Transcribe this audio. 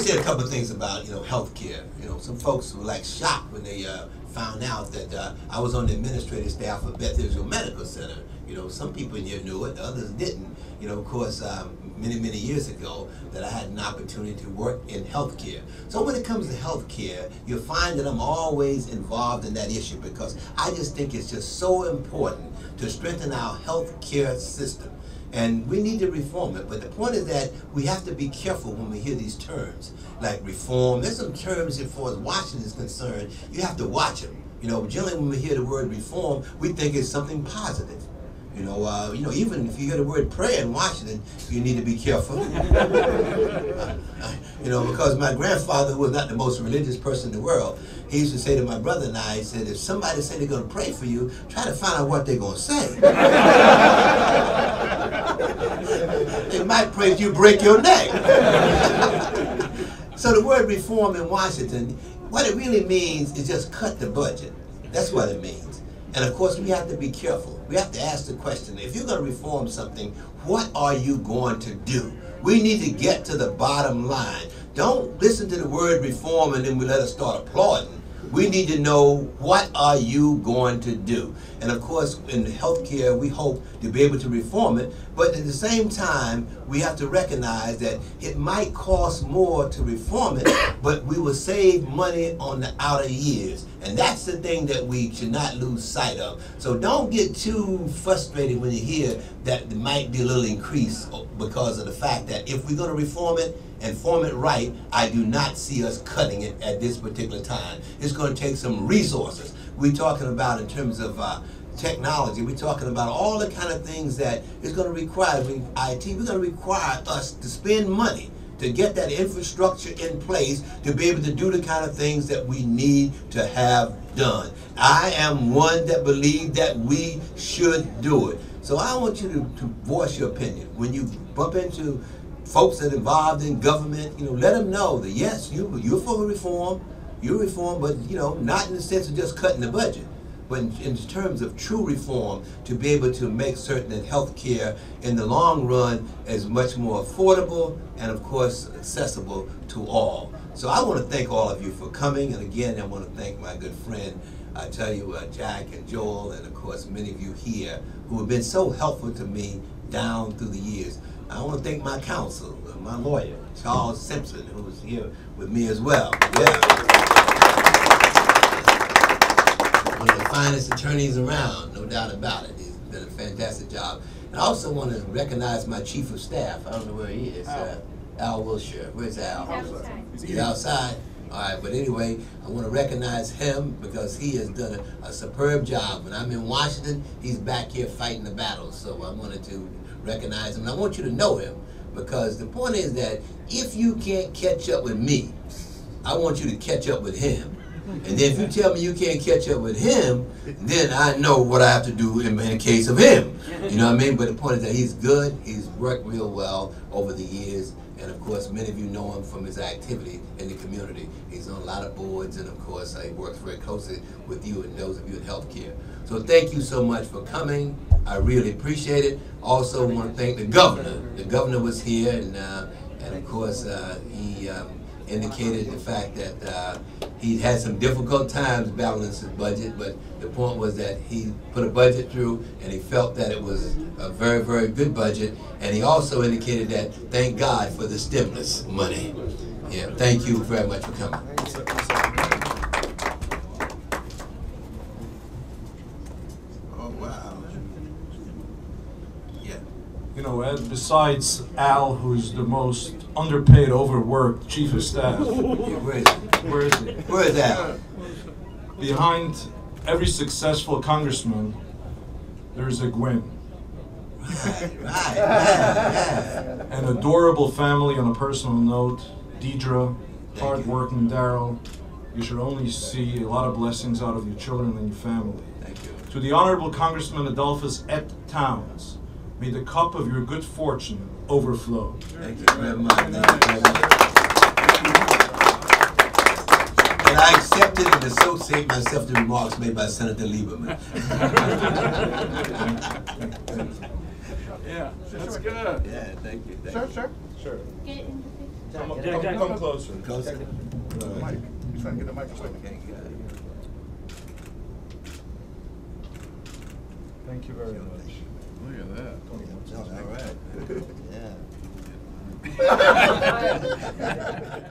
say a couple of things about, health care. Some folks were like shocked when they found out that I was on the administrative staff of Beth Israel Medical Center. Some people in here knew it, others didn't. Of course, many, many years ago, that I had an opportunity to work in healthcare. So when it comes to healthcare, you'll find that I'm always involved in that issue because I just think it's just so important to strengthen our healthcare system. And we need to reform it. But the point is that we have to be careful when we hear these terms, like reform. There's some terms, as far as Washington is concerned, you have to watch them. Generally when we hear the word reform, we think it's something positive. Even if you hear the word prayer in Washington, you need to be careful. Because my grandfather, who was not the most religious person in the world, he used to say to my brother and I, he said, if somebody say they're going to pray for you, try to find out what they're going to say. They might pray if you break your neck. So the word reform in Washington, what it really means is just cut the budget. That's what it means. And of course, we have to be careful. We have to ask the question, if you're going to reform something, what are you going to do? We need to get to the bottom line. Don't listen to the word reform and then we let us start applauding. We need to know, what are you going to do? And of course, in healthcare, we hope to be able to reform it, but at the same time, we have to recognize that it might cost more to reform it, but we will save money on the outer years. And that's the thing that we should not lose sight of. So don't get too frustrated when you hear that there might be a little increase because of the fact that if we're going to reform it and form it right, I do not see us cutting it at this particular time. It's going to take some resources. We're talking about in terms of technology, we're talking about all the kind of things that is going to require, IT, we're going to require us to spend money to get that infrastructure in place to be able to do the kind of things that we need to have done. I am one that believes that we should do it. So I want you to voice your opinion. When you bump into folks that are involved in government, let them know that yes, you're for reform, but not in the sense of just cutting the budget, but in terms of true reform, to be able to make certain that health care in the long run is much more affordable and of course accessible to all. So I want to thank all of you for coming, and again I want to thank my good friend, I tell you, Jack and Joel, and of course many of you here who have been so helpful to me down through the years. I want to thank my counsel, my lawyer, Charles Simpson, who was here with me as well. Yeah. One of the finest attorneys around, no doubt about it. He's done a fantastic job. And I also want to recognize my chief of staff. I don't know where he is. Al Wilshire. Where's Al? He's outside. He's outside? All right, but anyway, I want to recognize him because he has done a superb job. When I'm in Washington, he's back here fighting the battles. So I wanted to recognize him. And I want you to know him because the point is that if you can't catch up with me, I want you to catch up with him. And then if you tell me you can't catch up with him, then I know what I have to do in the case of him. You know what I mean? But the point is that he's good. He's worked real well over the years. And of course, many of you know him from his activity in the community. He's on a lot of boards, and of course, he works very closely with you and those of you in healthcare. So thank you so much for coming. I really appreciate it. Also want to thank the governor. The governor was here, and of course, he indicated the fact that he had some difficult times balancing his budget, but the point was that he put a budget through and he felt that it was a very, very good budget, and he also indicated that thank God for the stimulus money. Yeah, thank you very much for coming. Oh, wow. Yeah. You know, Ed, besides Al, who's the most underpaid, overworked chief of staff. Yeah, where is he? Where is he? Where is Al? Behind every successful congressman, there's a Gwen. Right. An adorable family on a personal note, Deidre, hard-working Daryl. You should only see a lot of blessings out of your children and your family. Thank you. To the Honorable Congressman Adolphus Et Towns, may the cup of your good fortune overflow. Thank you very much. Thank you very much. And I accepted and associate myself to the remarks made by Senator Lieberman. Yeah, that's good. Yeah, thank you. Sure. Get in the picture. Come closer. Closer. Mike, you're trying to get the microphone. Thank you very much. Look at that. All right. Yeah.